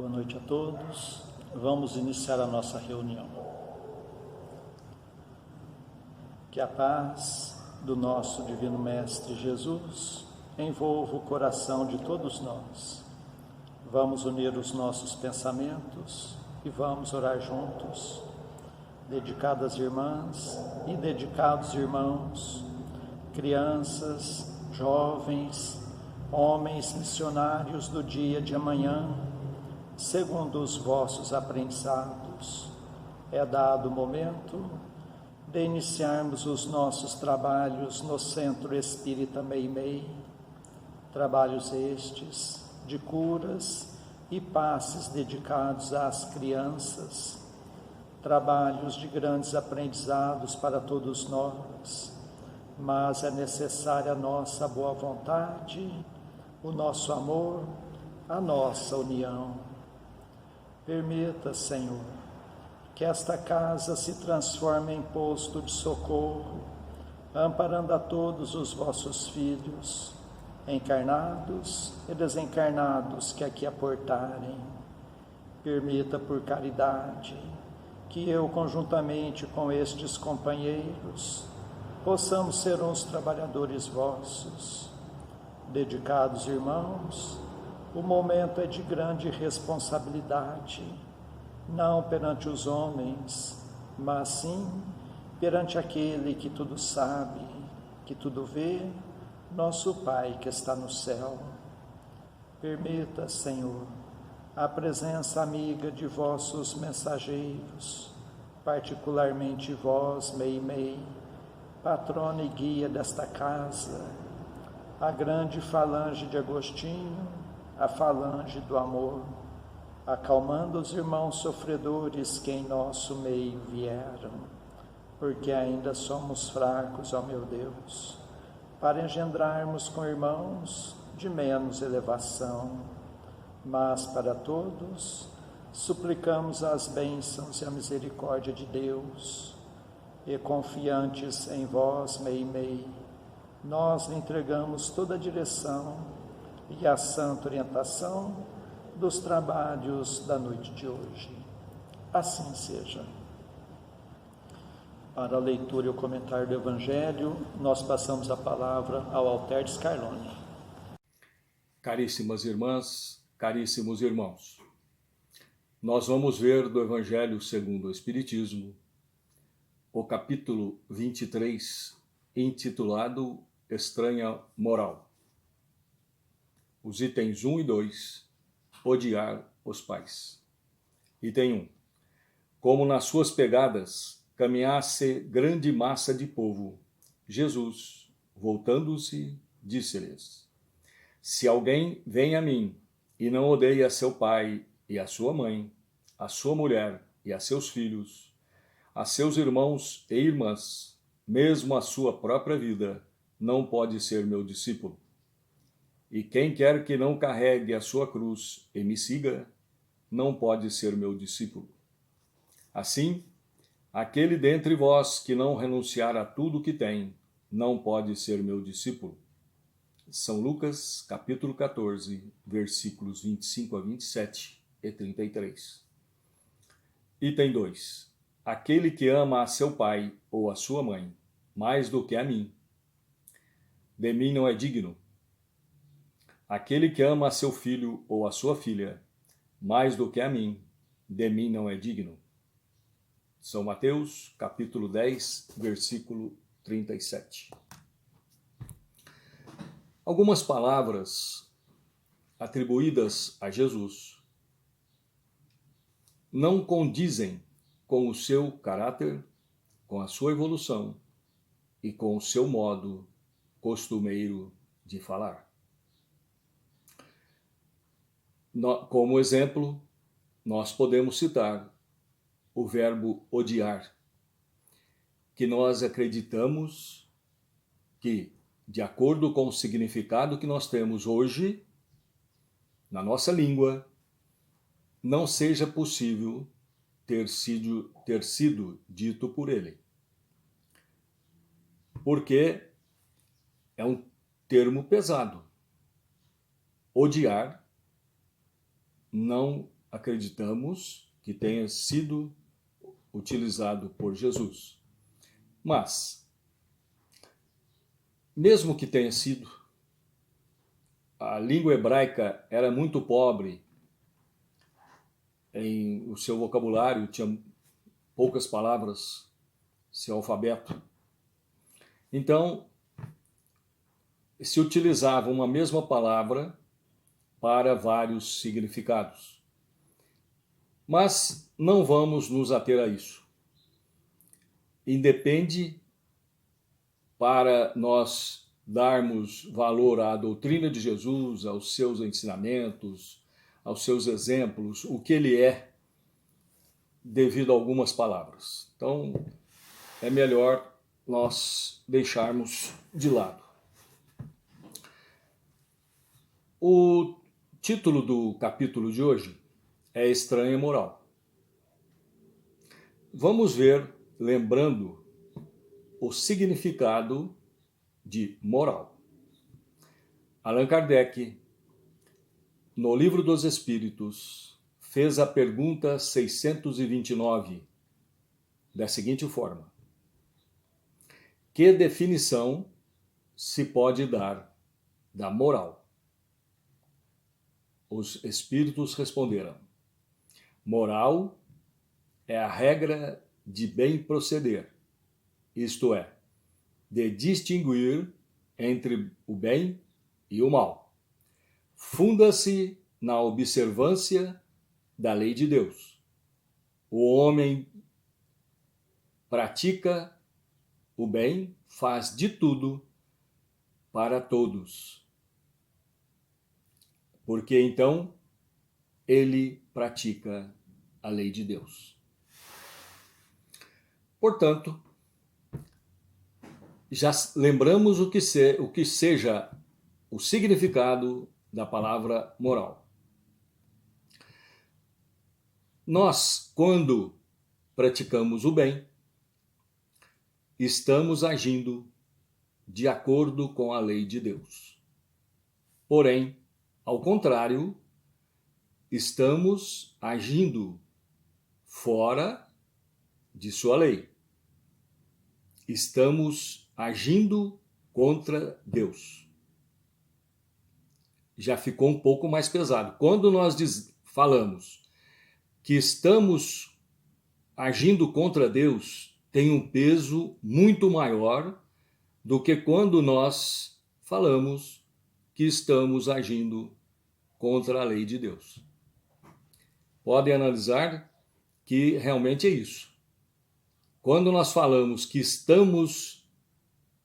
Boa noite a todos. Vamos iniciar a nossa reunião. Que a paz do nosso Divino Mestre Jesus envolva o coração de todos nós. Vamos unir os nossos pensamentos e vamos orar juntos, dedicadas irmãs e dedicados irmãos, crianças, jovens, homens missionários do dia de amanhã, segundo os vossos aprendizados. É dado o momento de iniciarmos os nossos trabalhos no Centro Espírita Meimei, trabalhos estes de curas e passes dedicados às crianças, trabalhos de grandes aprendizados para todos nós, mas é necessária a nossa boa vontade, o nosso amor, a nossa união. Permita, Senhor, que esta casa se transforme em posto de socorro, amparando a todos os vossos filhos, encarnados e desencarnados que aqui aportarem. Permita, por caridade, que eu, conjuntamente com estes companheiros, possamos ser uns trabalhadores vossos. Dedicados irmãos, o momento é de grande responsabilidade, não perante os homens, mas sim perante aquele que tudo sabe, que tudo vê, nosso Pai que está no céu. Permita, Senhor, a presença amiga de vossos mensageiros, particularmente vós, Meimei, patrona e guia desta casa, a grande falange de Agostinho, a falange do amor, acalmando os irmãos sofredores que em nosso meio vieram, porque ainda somos fracos, ó meu Deus, para engendrarmos com irmãos de menos elevação, mas para todos suplicamos as bênçãos e a misericórdia de Deus, e confiantes em vós, Meimei, nós lhe entregamos toda a direção e a santa orientação dos trabalhos da noite de hoje. Assim seja. Para a leitura e o comentário do Evangelho, nós passamos a palavra ao Alter de Scarlone. Caríssimas irmãs, caríssimos irmãos, nós vamos ver do Evangelho segundo o Espiritismo, o capítulo 23, intitulado Estranha Moral. Os itens 1 e 2, odiar os pais. Item 1. Como nas suas pegadas caminhasse grande massa de povo, Jesus, voltando-se, disse-lhes: Se alguém vem a mim e não odeia seu pai e a sua mãe, a sua mulher e a seus filhos, a seus irmãos e irmãs, mesmo a sua própria vida, não pode ser meu discípulo. E quem quer que não carregue a sua cruz e me siga, não pode ser meu discípulo. Assim, aquele dentre vós que não renunciar a tudo que tem, não pode ser meu discípulo. São Lucas, capítulo 14, versículos 25 a 27 e 33. Item 2. Aquele que ama a seu pai ou a sua mãe, mais do que a mim, de mim não é digno. Aquele que ama a seu filho ou a sua filha, mais do que a mim, de mim não é digno. São Mateus, capítulo 10, versículo 37. Algumas palavras atribuídas a Jesus não condizem com o seu caráter, com a sua evolução e com o seu modo costumeiro de falar. Como exemplo, nós podemos citar o verbo odiar, que nós acreditamos que, de acordo com o significado que nós temos hoje, na nossa língua, não seja possível ter sido dito por ele. Porque é um termo pesado. Odiar não acreditamos que tenha sido utilizado por Jesus. Mas, mesmo que tenha sido, a língua hebraica era muito pobre em o seu vocabulário, tinha poucas palavras, seu alfabeto. Então, se utilizava uma mesma palavra para vários significados. Mas não vamos nos ater a isso. Independe, para nós darmos valor à doutrina de Jesus, aos seus ensinamentos, aos seus exemplos, o que ele é, devido a algumas palavras. Então, é melhor nós deixarmos de lado. O título do capítulo de hoje é Estranha Moral. Vamos ver, lembrando, o significado de moral. Allan Kardec, no Livro dos Espíritos, fez a pergunta 629, da seguinte forma: que definição se pode dar da moral? Os espíritos responderam: moral é a regra de bem proceder, isto é, de distinguir entre o bem e o mal. Funda-se na observância da lei de Deus. O homem pratica o bem, faz de tudo para todos. Porque então ele pratica a lei de Deus. Portanto, já lembramos o que seja o significado da palavra moral. Nós, quando praticamos o bem, estamos agindo de acordo com a lei de Deus. Porém, ao contrário, estamos agindo fora de sua lei. Estamos agindo contra Deus. Já ficou um pouco mais pesado. Quando nós falamos que estamos agindo contra Deus, tem um peso muito maior do que quando nós falamos que estamos agindo contra a lei de Deus. Podem analisar que realmente é isso. Quando nós falamos que estamos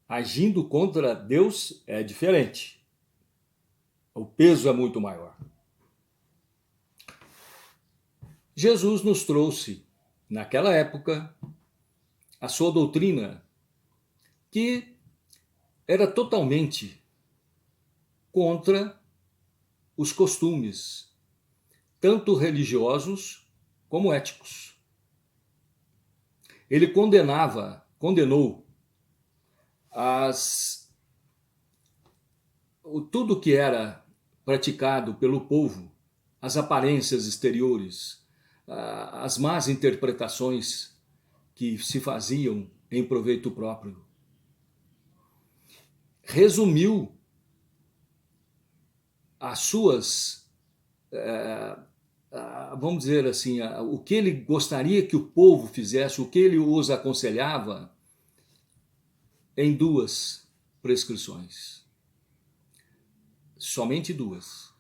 agindo contra Deus, é diferente. O peso é muito maior. Jesus nos trouxe, naquela época, a sua doutrina, que era totalmente contra os costumes, tanto religiosos como éticos. Ele condenou tudo que era praticado pelo povo, as aparências exteriores, as más interpretações que se faziam em proveito próprio. Resumiu as suas, vamos dizer assim, o que ele gostaria que o povo fizesse, o que ele os aconselhava, em 2 prescrições. Somente 2.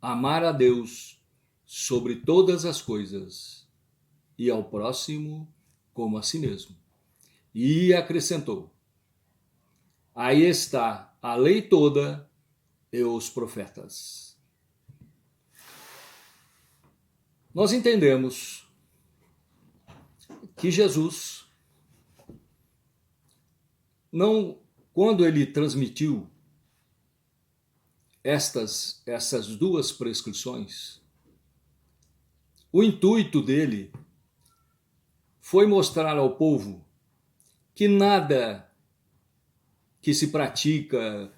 Amar a Deus sobre todas as coisas e ao próximo como a si mesmo. E acrescentou: aí está a lei toda e os profetas. Nós entendemos que Jesus, quando ele transmitiu essas 2 prescrições, o intuito dele foi mostrar ao povo que nada que se pratica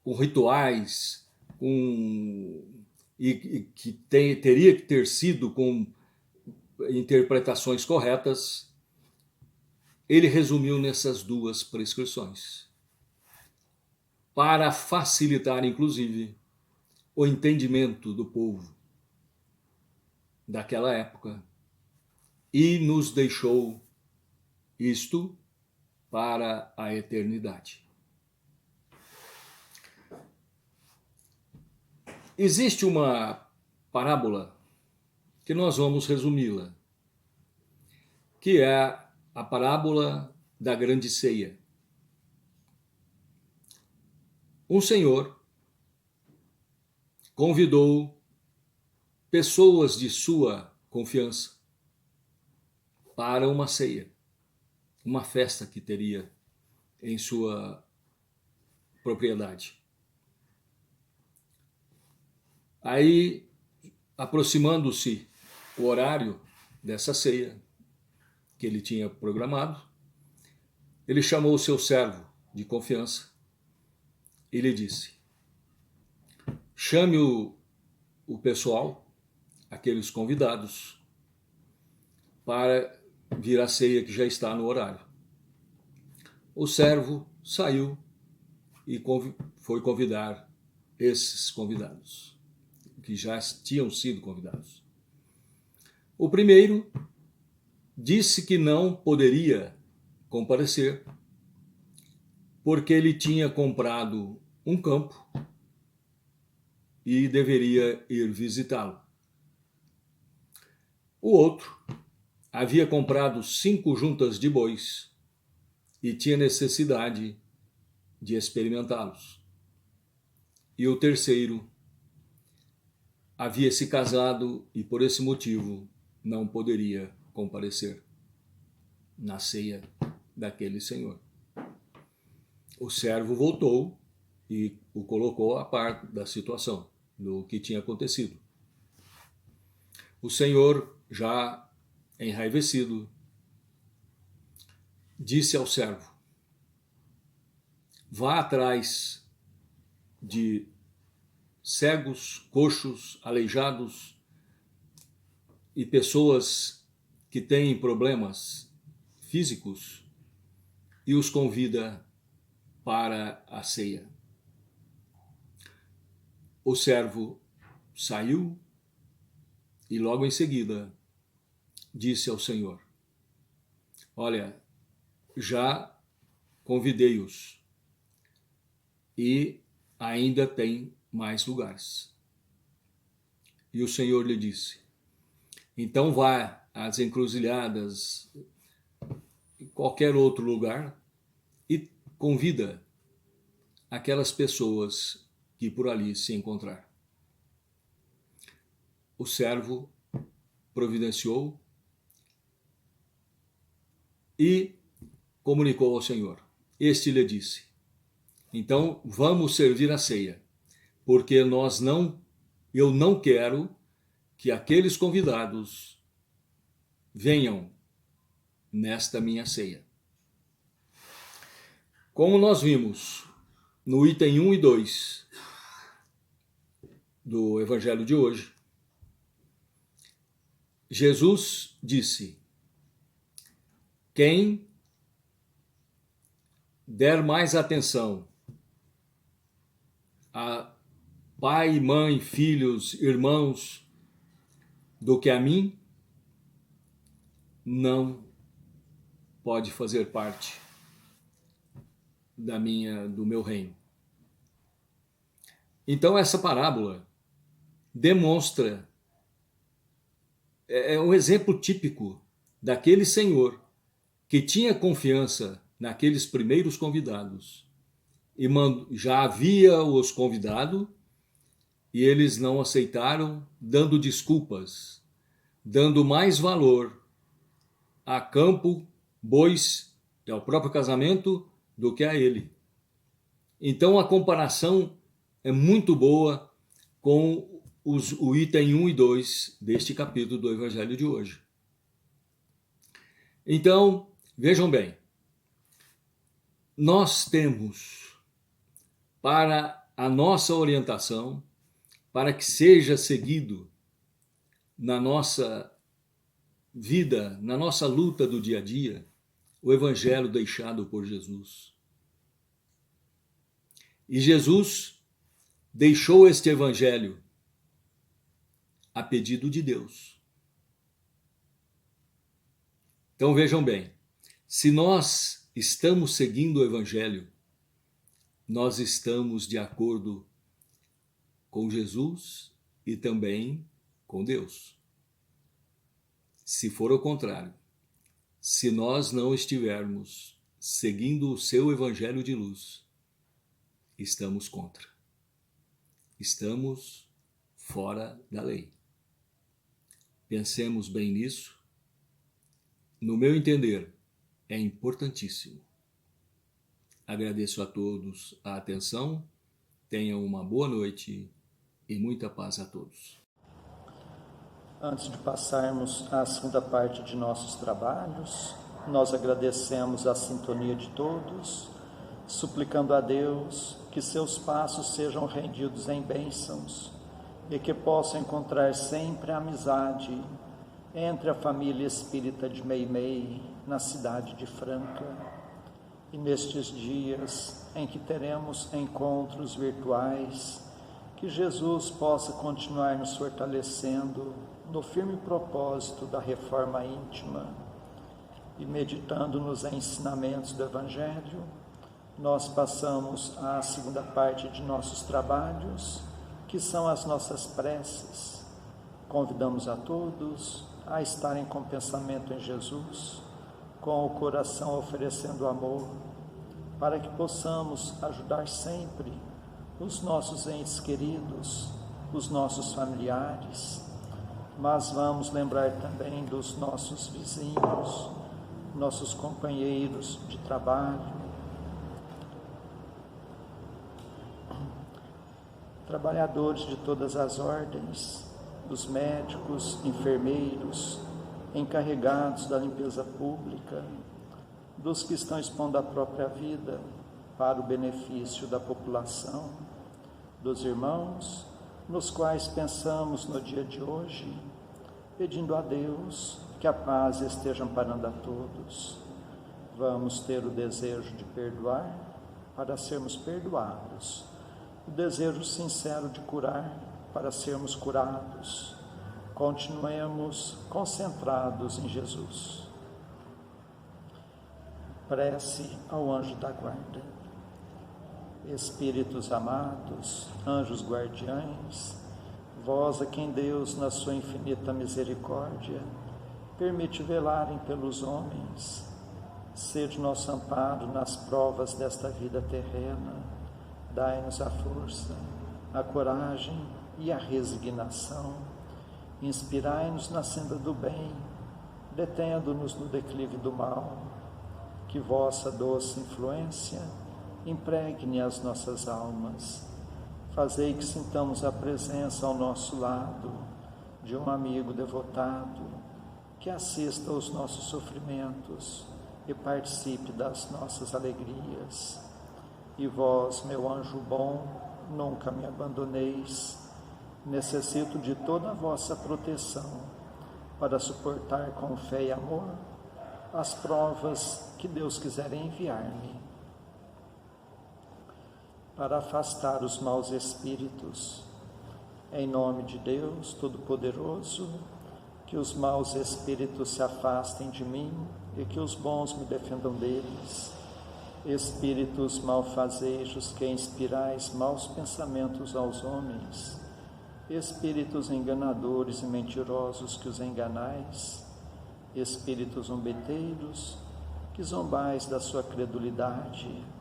com rituais, com e que teria que ter sido com interpretações corretas, ele resumiu nessas duas prescrições, para facilitar, inclusive, o entendimento do povo daquela época, e nos deixou isto para a eternidade. Existe uma parábola que nós vamos resumi-la, que é a parábola da grande ceia. Um senhor convidou pessoas de sua confiança para uma ceia, uma festa que teria em sua propriedade. Aí, aproximando-se o horário dessa ceia que ele tinha programado, ele chamou o seu servo de confiança e lhe disse: chame o pessoal, aqueles convidados, para vir à ceia que já está no horário. O servo saiu e foi convidar esses convidados, que já tinham sido convidados. O primeiro disse que não poderia comparecer porque ele tinha comprado um campo e deveria ir visitá-lo. O outro havia comprado 5 juntas de bois e tinha necessidade de experimentá-los. E o terceiro havia se casado e, por esse motivo, não poderia comparecer na ceia daquele senhor. O servo voltou e o colocou a par da situação, do que tinha acontecido. O senhor, já enraivecido, disse ao servo: vá atrás de cegos, coxos, aleijados e pessoas que têm problemas físicos e os convida para a ceia. O servo saiu e logo em seguida disse ao Senhor: olha, já convidei-os e ainda tem mais lugares. E o Senhor lhe disse: então vá às encruzilhadas, em qualquer outro lugar, e convida aquelas pessoas que por ali se encontrar. O servo providenciou e comunicou ao Senhor. Este lhe disse: então vamos servir a ceia, porque eu não quero que aqueles convidados venham nesta minha ceia. Como nós vimos no item 1 e 2 do Evangelho de hoje, Jesus disse: quem der mais atenção a pai, mãe, filhos, irmãos do que a mim, não pode fazer parte do meu reino. Então essa parábola demonstra, é um exemplo típico daquele senhor que tinha confiança naqueles primeiros convidados e já havia os convidado e eles não aceitaram, dando desculpas, dando mais valor a campo, bois e ao próprio casamento do que a ele. Então a comparação é muito boa com o item 1 e 2 deste capítulo do Evangelho de hoje. Então, vejam bem, nós temos para a nossa orientação para que seja seguido na nossa vida, na nossa luta do dia a dia, o evangelho deixado por Jesus. E Jesus deixou este evangelho a pedido de Deus. Então vejam bem, se nós estamos seguindo o evangelho, nós estamos de acordo com Jesus e também com Deus. Se for o contrário, se nós não estivermos seguindo o seu evangelho de luz, estamos contra. Estamos fora da lei. Pensemos bem nisso. No meu entender, é importantíssimo. Agradeço a todos a atenção. Tenham uma boa noite e muita paz a todos. Antes de passarmos à segunda parte de nossos trabalhos, nós agradecemos a sintonia de todos, suplicando a Deus que seus passos sejam rendidos em bênçãos e que possam encontrar sempre a amizade entre a família espírita de Meimei, na cidade de Franca. E nestes dias em que teremos encontros virtuais, que Jesus possa continuar nos fortalecendo no firme propósito da reforma íntima. E meditando nos ensinamentos do Evangelho, nós passamos à segunda parte de nossos trabalhos, que são as nossas preces. Convidamos a todos a estarem com pensamento em Jesus, com o coração oferecendo amor, para que possamos ajudar sempre os nossos entes queridos, os nossos familiares, mas vamos lembrar também dos nossos vizinhos, nossos companheiros de trabalho, trabalhadores de todas as ordens, dos médicos, enfermeiros, encarregados da limpeza pública, dos que estão expondo a própria vida para o benefício da população, dos irmãos nos quais pensamos no dia de hoje, pedindo a Deus que a paz esteja amparando a todos. Vamos ter o desejo de perdoar para sermos perdoados, o desejo sincero de curar para sermos curados. Continuemos concentrados em Jesus. Prece ao anjo da guarda. Espíritos amados, anjos guardiães, vós a quem Deus, na sua infinita misericórdia, permite velarem pelos homens, sede nosso amparo nas provas desta vida terrena, dai-nos a força, a coragem e a resignação, inspirai-nos na senda do bem, detendo-nos no declive do mal, que vossa doce influência impregne as nossas almas, fazei que sintamos a presença ao nosso lado de um amigo devotado, que assista aos nossos sofrimentos e participe das nossas alegrias. E vós, meu anjo bom, nunca me abandoneis, necessito de toda a vossa proteção para suportar com fé e amor as provas que Deus quiser enviar-me, para afastar os maus espíritos. Em nome de Deus Todo-Poderoso, que os maus espíritos se afastem de mim e que os bons me defendam deles. Espíritos malfazejos que inspirais maus pensamentos aos homens, espíritos enganadores e mentirosos que os enganais, espíritos zombeteiros que zombais da sua credulidade,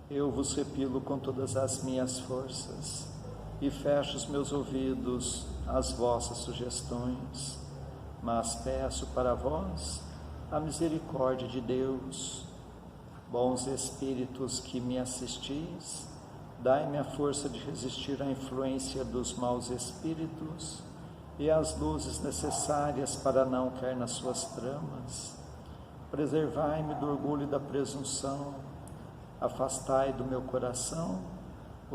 eu vos repilo com todas as minhas forças e fecho os meus ouvidos às vossas sugestões, mas peço para vós a misericórdia de Deus. Bons espíritos que me assistis, dai-me a força de resistir à influência dos maus espíritos e as luzes necessárias para não cair nas suas tramas. Preservai-me do orgulho e da presunção, afastai do meu coração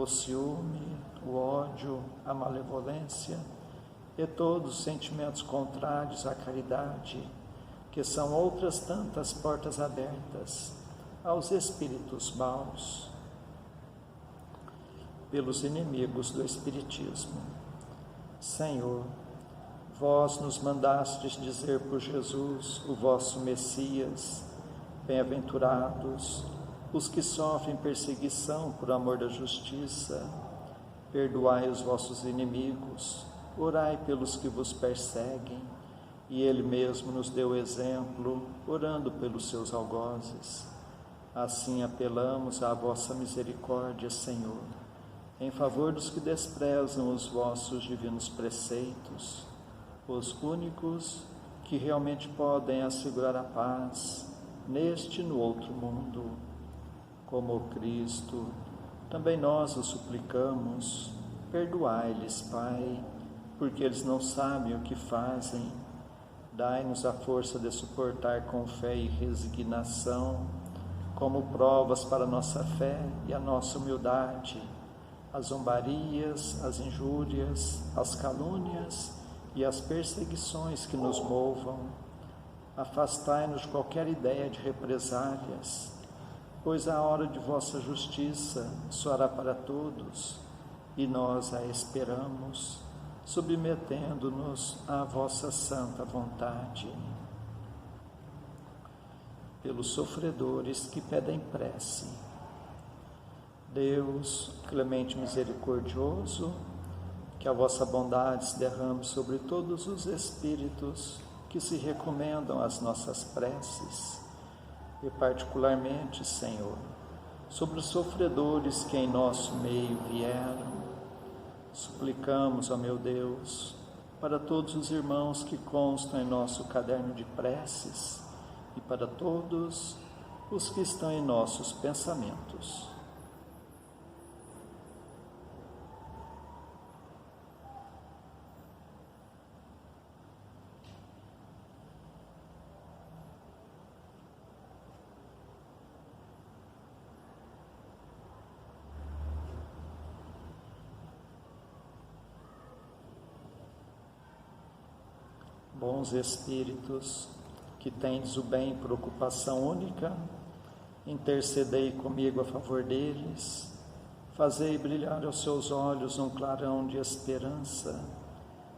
o ciúme, o ódio, a malevolência e todos os sentimentos contrários à caridade, que são outras tantas portas abertas aos espíritos maus pelos inimigos do Espiritismo. Senhor, vós nos mandastes dizer por Jesus, o vosso Messias: bem-aventurados os que sofrem perseguição por amor da justiça, perdoai os vossos inimigos, orai pelos que vos perseguem. E Ele mesmo nos deu exemplo, orando pelos seus algozes. Assim apelamos à vossa misericórdia, Senhor, em favor dos que desprezam os vossos divinos preceitos, os únicos que realmente podem assegurar a paz neste e no outro mundo. Como o Cristo, também nós o suplicamos, perdoai-lhes, Pai, porque eles não sabem o que fazem. Dai-nos a força de suportar com fé e resignação, como provas para a nossa fé e a nossa humildade, as zombarias, as injúrias, as calúnias e as perseguições que nos movam. Afastai-nos de qualquer ideia de represálias, pois a hora de vossa justiça soará para todos, e nós a esperamos, submetendo-nos à vossa santa vontade. Pelos sofredores que pedem prece, Deus, clemente e misericordioso, que a vossa bondade se derrame sobre todos os espíritos que se recomendam às nossas preces, e particularmente, Senhor, sobre os sofredores que em nosso meio vieram. Suplicamos, ó meu Deus, para todos os irmãos que constam em nosso caderno de preces e para todos os que estão em nossos pensamentos. Bons Espíritos, que tendes o bem por ocupação única, intercedei comigo a favor deles, fazei brilhar aos seus olhos um clarão de esperança,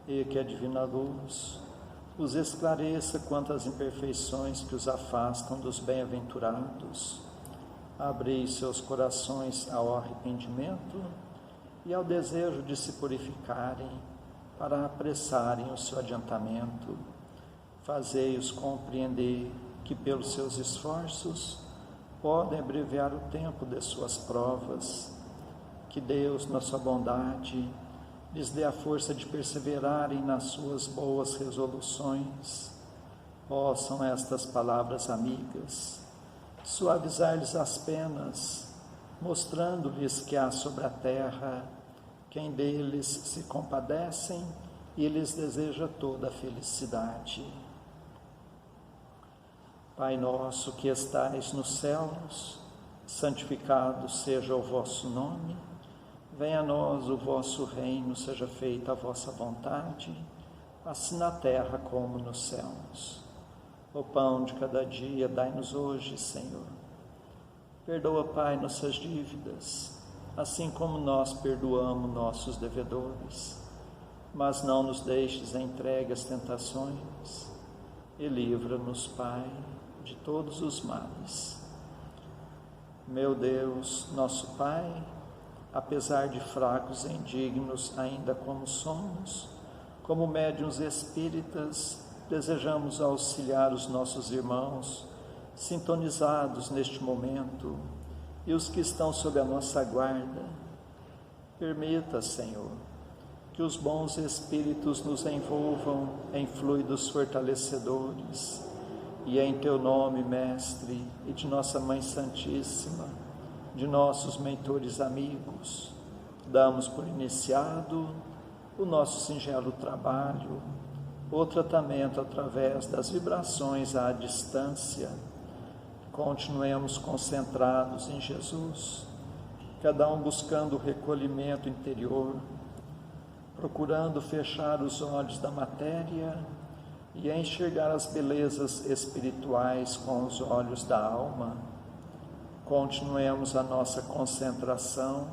e que a divina luz os esclareça quanto às imperfeições que os afastam dos bem-aventurados. Abri seus corações ao arrependimento e ao desejo de se purificarem, para apressarem o seu adiantamento. Fazei-os compreender que, pelos seus esforços, podem abreviar o tempo de suas provas. Que Deus, na sua bondade, lhes dê a força de perseverarem nas suas boas resoluções. Possam estas palavras amigas suavizar-lhes as penas, mostrando-lhes que há sobre a terra quem deles se compadecem e lhes deseja toda a felicidade. Pai nosso que estais nos céus, santificado seja o vosso nome. Venha a nós o vosso reino, seja feita a vossa vontade, assim na terra como nos céus. O pão de cada dia dai-nos hoje, Senhor. Perdoa, Pai, nossas dívidas, assim como nós perdoamos nossos devedores. Mas não nos deixes entregue às tentações, e livra-nos, Pai, de todos os males. Meu Deus, nosso Pai, apesar de fracos e indignos ainda como somos, como médiuns espíritas, desejamos auxiliar os nossos irmãos sintonizados neste momento e os que estão sob a nossa guarda. Permita, Senhor, que os bons espíritos nos envolvam em fluidos fortalecedores, e em Teu nome, Mestre, e de nossa Mãe Santíssima, de nossos mentores amigos, damos por iniciado o nosso singelo trabalho, o tratamento através das vibrações à distância. Continuemos concentrados em Jesus, cada um buscando o recolhimento interior, procurando fechar os olhos da matéria e enxergar as belezas espirituais com os olhos da alma. Continuemos a nossa concentração,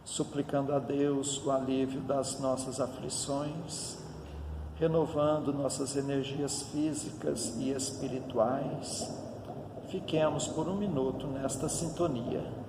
suplicando a Deus o alívio das nossas aflições, renovando nossas energias físicas e espirituais. Fiquemos por um minuto nesta sintonia.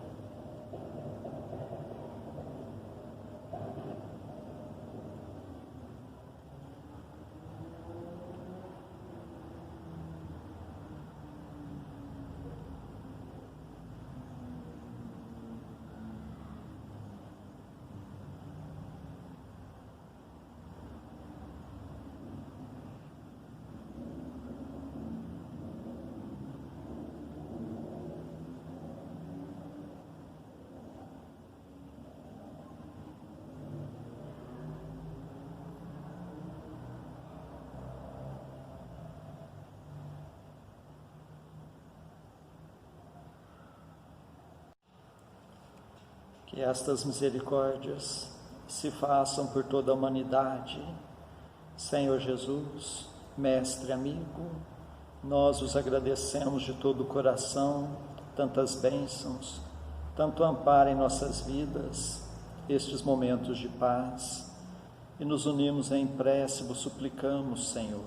Que estas misericórdias se façam por toda a humanidade. Senhor Jesus, Mestre amigo, nós os agradecemos de todo o coração, tantas bênçãos, tanto amparo em nossas vidas, estes momentos de paz, e nos unimos em prece, vos suplicamos, Senhor,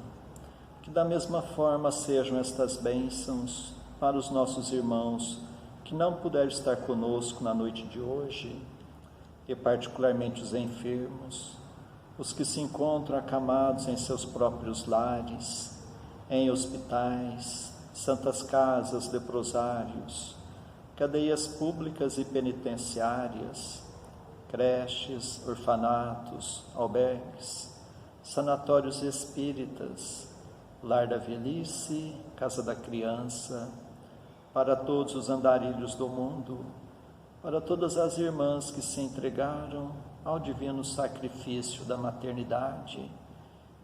que da mesma forma sejam estas bênçãos para os nossos irmãos que não puderam estar conosco na noite de hoje, e particularmente os enfermos, os que se encontram acamados em seus próprios lares, em hospitais, santas casas, leprosários, cadeias públicas e penitenciárias, creches, orfanatos, albergues, sanatórios espíritas, lar da velhice, casa da criança, para todos os andarilhos do mundo, para todas as irmãs que se entregaram ao divino sacrifício da maternidade,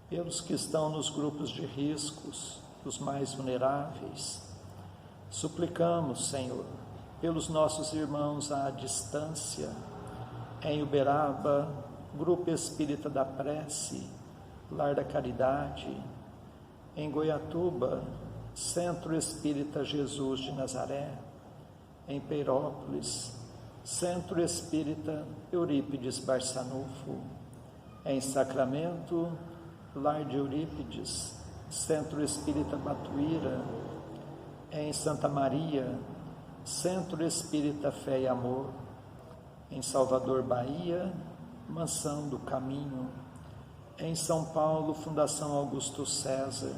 pelos que estão nos grupos de riscos, os mais vulneráveis. Suplicamos, Senhor, pelos nossos irmãos à distância, em Uberaba, Grupo Espírita da Prece, Lar da Caridade, em Goiatuba, Centro Espírita Jesus de Nazaré, em Peirópolis, Centro Espírita Eurípides Barçanufo, em Sacramento, Lar de Eurípides, Centro Espírita Batuíra, em Santa Maria, Centro Espírita Fé e Amor, em Salvador, Bahia, Mansão do Caminho, em São Paulo, Fundação Augusto César,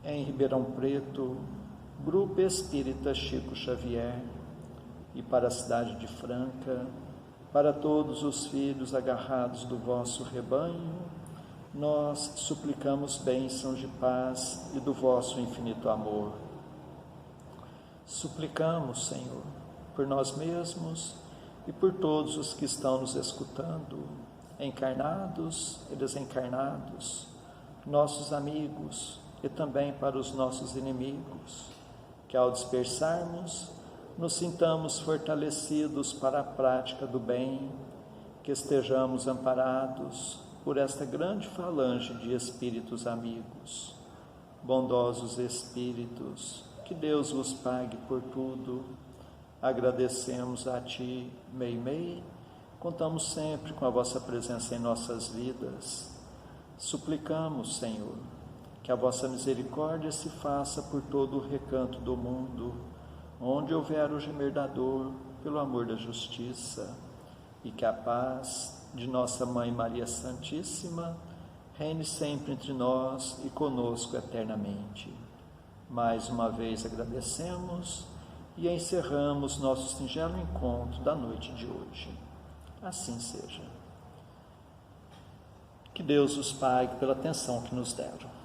em Ribeirão Preto, Grupo Espírita Chico Xavier, e para a cidade de Franca, para todos os filhos agarrados do vosso rebanho, nós suplicamos bênçãos de paz e do vosso infinito amor. Suplicamos, Senhor, por nós mesmos e por todos os que estão nos escutando, encarnados e desencarnados, nossos amigos, e também para os nossos inimigos, que ao dispersarmos, nos sintamos fortalecidos para a prática do bem, que estejamos amparados por esta grande falange de espíritos amigos. Bondosos espíritos, que Deus vos pague por tudo. Agradecemos a Ti, Meimei, contamos sempre com a vossa presença em nossas vidas. Suplicamos, Senhor, que a vossa misericórdia se faça por todo o recanto do mundo, onde houver o gemer da dor, pelo amor da justiça, e que a paz de nossa Mãe Maria Santíssima reine sempre entre nós e conosco eternamente. Mais uma vez agradecemos e encerramos nosso singelo encontro da noite de hoje. Assim seja. Que Deus os pague pela atenção que nos deram.